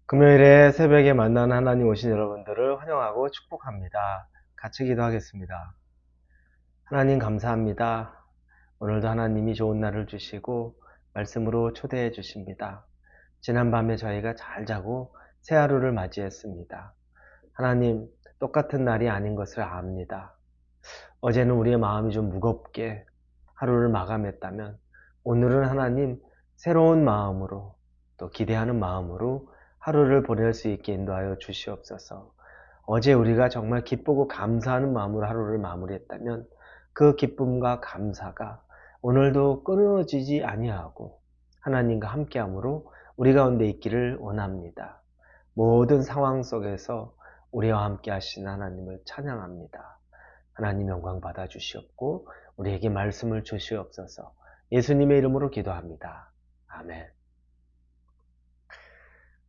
금요일에 새벽에 만나는 하나님 오신 여러분들을 환영하고 축복합니다. 같이 기도하겠습니다. 하나님 감사합니다. 오늘도 하나님이 좋은 날을 주시고 말씀으로 초대해 주십니다. 지난밤에 저희가 잘 자고 새 하루를 맞이했습니다. 하나님, 똑같은 날이 아닌 것을 압니다. 어제는 우리의 마음이 좀 무겁게 하루를 마감했다면 오늘은 하나님 새로운 마음으로 또 기대하는 마음으로 하루를 보낼 수 있게 인도하여 주시옵소서. 어제 우리가 정말 기쁘고 감사하는 마음으로 하루를 마무리했다면 그 기쁨과 감사가 오늘도 끊어지지 아니하고 하나님과 함께함으로 우리 가운데 있기를 원합니다. 모든 상황 속에서 우리와 함께 하시는 하나님을 찬양합니다. 하나님 영광 받아 주시옵고 우리에게 말씀을 주시옵소서. 예수님의 이름으로 기도합니다. 아멘.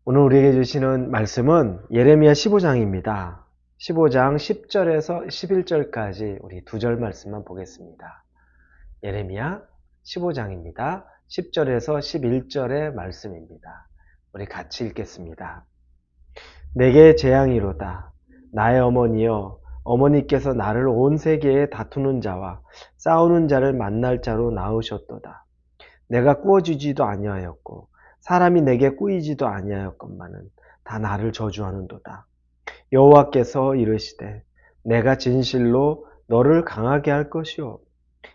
오늘 우리에게 주시는 말씀은 예레미야 15장입니다. 15장 10절에서 11절까지 우리 두 절 말씀만 보겠습니다. 예레미야 15장입니다. 10절에서 11절의 말씀입니다. 우리 같이 읽겠습니다. 내게 재앙이로다. 나의 어머니여, 어머니께서 나를 온 세계에 다투는 자와 싸우는 자를 만날 자로 낳으셨도다. 내가 꾸어주지도 아니하였고 사람이 내게 꾸이지도 아니하였건만은 다 나를 저주하는도다. 여호와께서 이르시되 내가 진실로 너를 강하게 할 것이요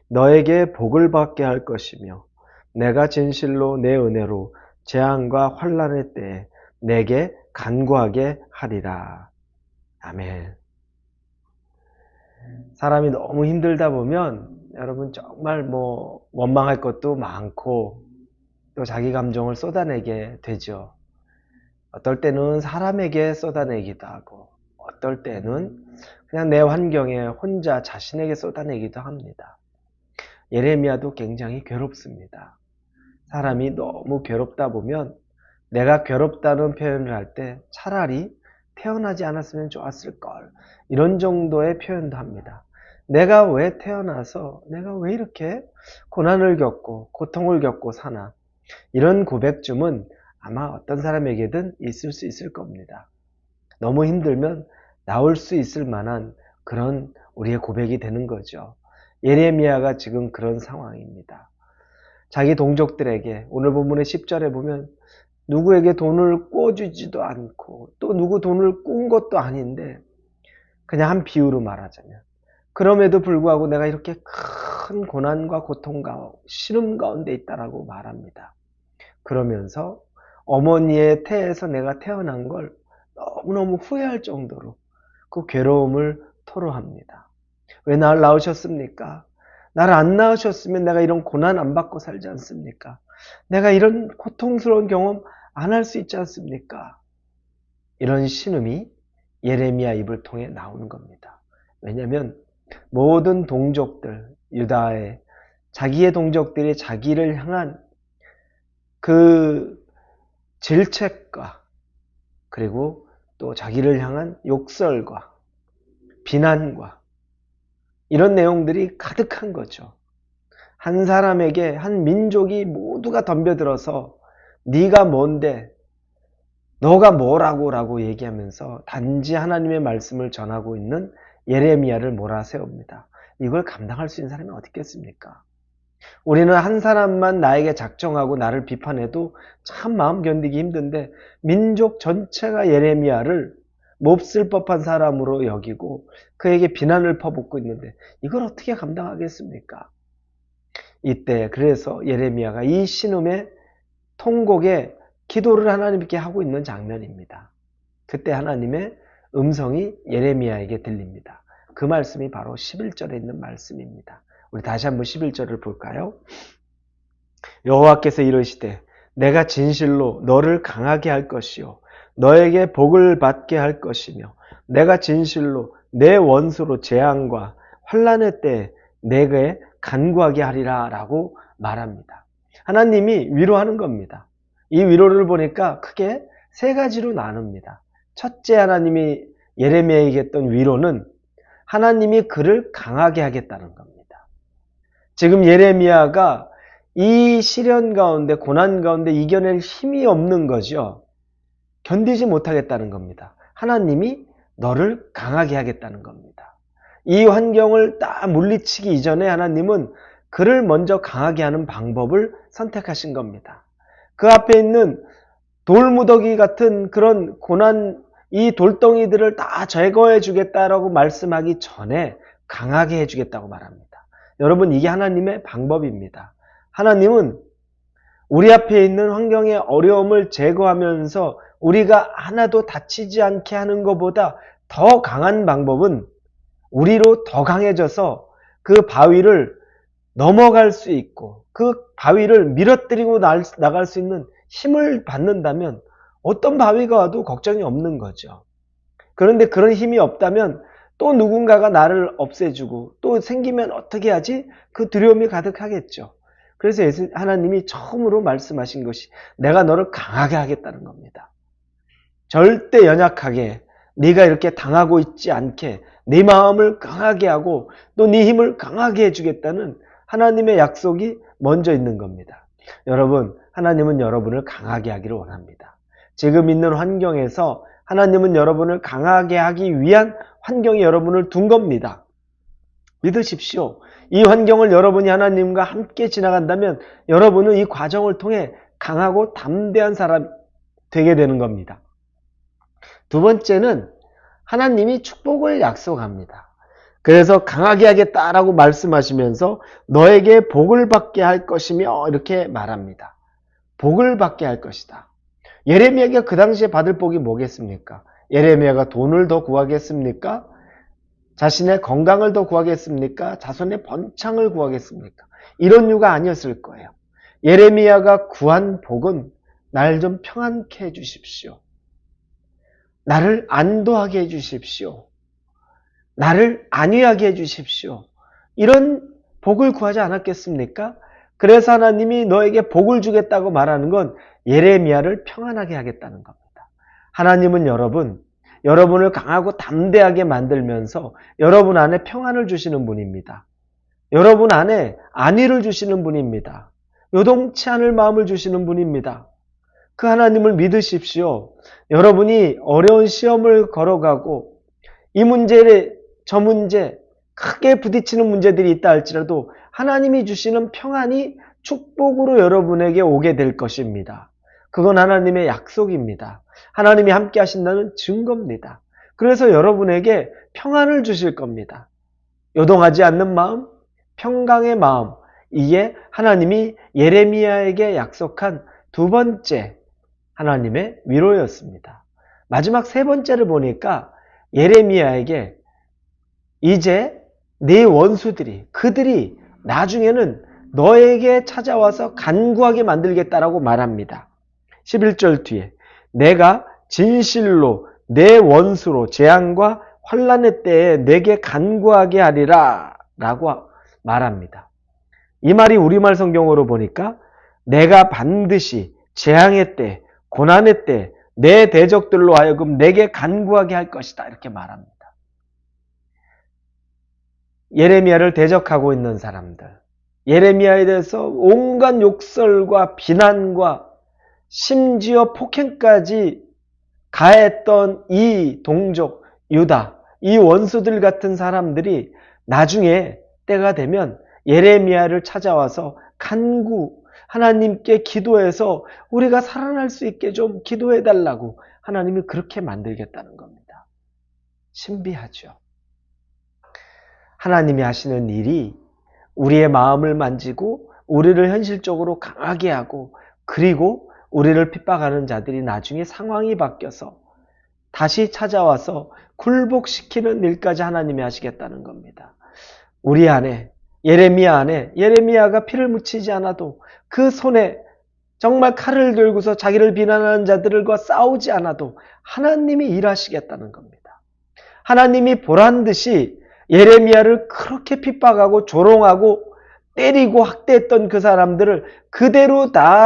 너에게 복을 받게 할 것이며 내가 진실로 내 은혜로 재앙과 환난의 때에 내게 간구하게 하리라. 아멘. 사람이 너무 힘들다 보면 여러분 정말 원망할 것도 많고 또 자기 감정을 쏟아내게 되죠. 어떨 때는 사람에게 쏟아내기도 하고 어떨 때는 그냥 내 환경에 혼자 자신에게 쏟아내기도 합니다. 예레미야도 굉장히 괴롭습니다. 사람이 너무 괴롭다 보면 내가 괴롭다는 표현을 할 때 차라리 태어나지 않았으면 좋았을걸 이런 정도의 표현도 합니다. 내가 왜 태어나서 내가 왜 이렇게 고난을 겪고 고통을 겪고 사나 이런 고백쯤은 아마 어떤 사람에게든 있을 수 있을 겁니다. 너무 힘들면 나올 수 있을 만한 그런 우리의 고백이 되는 거죠. 예레미야가 지금 그런 상황입니다. 자기 동족들에게 오늘 본문의 10절에 보면 누구에게 돈을 꿔주지도 않고 또 누구 돈을 꾼 것도 아닌데 그냥 한 비유로 말하자면 그럼에도 불구하고 내가 이렇게 큰 고난과 고통과 신음 가운데 있다라고 말합니다. 그러면서 어머니의 태에서 내가 태어난 걸 너무너무 후회할 정도로 그 괴로움을 토로합니다. 왜 나를 낳으셨습니까? 나를 안 낳으셨으면 내가 이런 고난 안 받고 살지 않습니까? 내가 이런 고통스러운 경험 안 할 수 있지 않습니까? 이런 신음이 예레미야 입을 통해 나오는 겁니다. 왜냐하면 모든 동족들, 유다의 자기의 동족들이 자기를 향한 그 질책과 그리고 또 자기를 향한 욕설과 비난과 이런 내용들이 가득한 거죠. 한 사람에게 한 민족이 모두가 덤벼들어서 네가 뭔데 너가 뭐라고 라고 얘기하면서 단지 하나님의 말씀을 전하고 있는 예레미야를 몰아세웁니다. 이걸 감당할 수 있는 사람이 어디 있겠습니까? 우리는 한 사람만 나에게 작정하고 나를 비판해도 참 마음 견디기 힘든데 민족 전체가 예레미야를 몹쓸 법한 사람으로 여기고 그에게 비난을 퍼붓고 있는데 이걸 어떻게 감당하겠습니까? 이때 그래서 예레미야가 이 신음의 통곡에 기도를 하나님께 하고 있는 장면입니다. 그때 하나님의 음성이 예레미야에게 들립니다. 그 말씀이 바로 11절에 있는 말씀입니다. 우리 다시 한번 11절을 볼까요? 여호와께서 이르시되 내가 진실로 너를 강하게 할 것이요 너에게 복을 받게 할 것이며 내가 진실로 내 원수로 재앙과 환난의 때에 내게 간구하게 하리라 라고 말합니다. 하나님이 위로하는 겁니다. 이 위로를 보니까 크게 세 가지로 나눕니다. 첫째, 하나님이 예레미야에게 했던 위로는 하나님이 그를 강하게 하겠다는 겁니다. 지금 예레미야가 이 시련 가운데 고난 가운데 이겨낼 힘이 없는 거죠. 견디지 못하겠다는 겁니다. 하나님이 너를 강하게 하겠다는 겁니다. 이 환경을 딱 물리치기 이전에 하나님은 그를 먼저 강하게 하는 방법을 선택하신 겁니다. 그 앞에 있는 돌무더기 같은 그런 고난, 이 돌덩이들을 다 제거해 주겠다라고 말씀하기 전에 강하게 해주겠다고 말합니다. 여러분, 이게 하나님의 방법입니다. 하나님은 우리 앞에 있는 환경의 어려움을 제거하면서 우리가 하나도 다치지 않게 하는 것보다 더 강한 방법은 우리로 더 강해져서 그 바위를 넘어갈 수 있고 그 바위를 밀어뜨리고 나갈 수 있는 힘을 받는다면 어떤 바위가 와도 걱정이 없는 거죠. 그런데 그런 힘이 없다면 또 누군가가 나를 없애주고 또 생기면 어떻게 하지? 그 두려움이 가득하겠죠. 그래서 하나님이 처음으로 말씀하신 것이 내가 너를 강하게 하겠다는 겁니다. 절대 연약하게 네가 이렇게 당하고 있지 않게 네 마음을 강하게 하고 또 네 힘을 강하게 해주겠다는 하나님의 약속이 먼저 있는 겁니다. 여러분, 하나님은 여러분을 강하게 하기를 원합니다. 지금 있는 환경에서 하나님은 여러분을 강하게 하기 위한 환경에 여러분을 둔 겁니다. 믿으십시오. 이 환경을 여러분이 하나님과 함께 지나간다면 여러분은 이 과정을 통해 강하고 담대한 사람 되게 되는 겁니다. 두 번째는 하나님이 축복을 약속합니다. 그래서 강하게 하겠다라고 말씀하시면서 너에게 복을 받게 할 것이며 이렇게 말합니다. 복을 받게 할 것이다. 예레미야가 그 당시에 받을 복이 뭐겠습니까? 예레미야가 돈을 더 구하겠습니까? 자신의 건강을 더 구하겠습니까? 자손의 번창을 구하겠습니까? 이런 이유가 아니었을 거예요. 예레미야가 구한 복은 날 좀 평안케 해주십시오. 나를 안도하게 해주십시오. 나를 안위하게 해주십시오. 이런 복을 구하지 않았겠습니까? 그래서 하나님이 너에게 복을 주겠다고 말하는 건 예레미야를 평안하게 하겠다는 겁니다. 하나님은 여러분을 강하고 담대하게 만들면서 여러분 안에 평안을 주시는 분입니다. 여러분 안에 안위를 주시는 분입니다. 요동치 않을 마음을 주시는 분입니다. 그 하나님을 믿으십시오. 여러분이 어려운 시험을 걸어가고 이 문제를 저 문제 크게 부딪히는 문제들이 있다 할지라도 하나님이 주시는 평안이 축복으로 여러분에게 오게 될 것입니다. 그건 하나님의 약속입니다. 하나님이 함께 하신다는 증거입니다. 그래서 여러분에게 평안을 주실 겁니다. 요동하지 않는 마음, 평강의 마음, 이게 하나님이 예레미야에게 약속한 두 번째 하나님의 위로였습니다. 마지막 세 번째를 보니까 예레미야에게 이제 네 원수들이 그들이 나중에는 너에게 찾아와서 간구하게 만들겠다라고 말합니다. 11절 뒤에 내가 진실로 내 원수로 재앙과 환난의 때에 내게 간구하게 하리라 라고 말합니다. 이 말이 우리말 성경으로 보니까 내가 반드시 재앙의 때, 고난의 때 내 대적들로 하여금 내게 간구하게 할 것이다 이렇게 말합니다. 예레미야를 대적하고 있는 사람들, 예레미야에 대해서 온갖 욕설과 비난과 심지어 폭행까지 가했던 이 동족, 유다, 이 원수들 같은 사람들이 나중에 때가 되면 예레미야를 찾아와서 간구, 하나님께 기도해서 우리가 살아날 수 있게 좀 기도해달라고 하나님이 그렇게 만들겠다는 겁니다. 신비하죠. 하나님이 하시는 일이 우리의 마음을 만지고 우리를 현실적으로 강하게 하고 그리고 우리를 핍박하는 자들이 나중에 상황이 바뀌어서 다시 찾아와서 굴복시키는 일까지 하나님이 하시겠다는 겁니다. 우리 안에 예레미야 안에 예레미야가 피를 묻히지 않아도 그 손에 정말 칼을 들고서 자기를 비난하는 자들과 싸우지 않아도 하나님이 일하시겠다는 겁니다. 하나님이 보란듯이 예레미야를 그렇게 핍박하고 조롱하고 때리고 학대했던 그 사람들을 그대로 다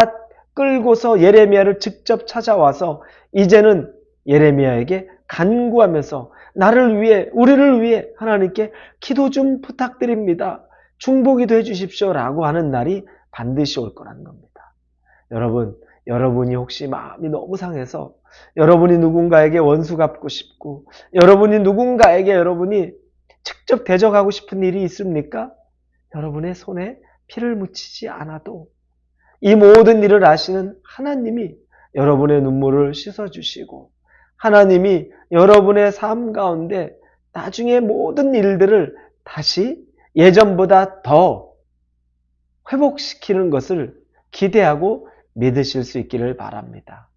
끌고서 예레미야를 직접 찾아와서 이제는 예레미야에게 간구하면서 나를 위해 우리를 위해 하나님께 기도 좀 부탁드립니다. 중보기도 해주십시오 라고 하는 날이 반드시 올 거라는 겁니다. 여러분, 여러분이 혹시 마음이 너무 상해서 여러분이 누군가에게 원수 갚고 싶고, 여러분이 누군가에게 여러분이 직접 대적하고 싶은 일이 있습니까? 여러분의 손에 피를 묻히지 않아도 이 모든 일을 아시는 하나님이 여러분의 눈물을 씻어주시고, 하나님이 여러분의 삶 가운데 나중에 모든 일들을 다시 예전보다 더 회복시키는 것을 기대하고 믿으실 수 있기를 바랍니다.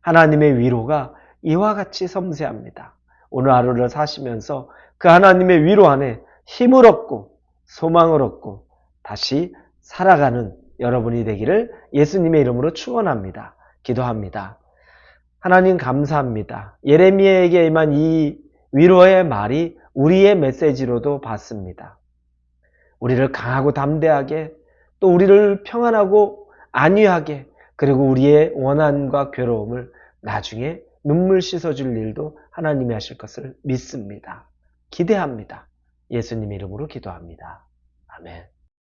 하나님의 위로가 이와 같이 섬세합니다. 오늘 하루를 사시면서 그 하나님의 위로 안에 힘을 얻고 소망을 얻고 다시 살아가는 여러분이 되기를 예수님의 이름으로 축원합니다. 기도합니다. 하나님 감사합니다. 예레미야에게 임한 이 위로의 말이 우리의 메시지로도 받습니다. 우리를 강하고 담대하게, 또 우리를 평안하고 안위하게, 그리고 우리의 원한과 괴로움을 나중에 눈물 씻어줄 일도 하나님이 하실 것을 믿습니다. 기대합니다. 예수님 이름으로 기도합니다. 아멘.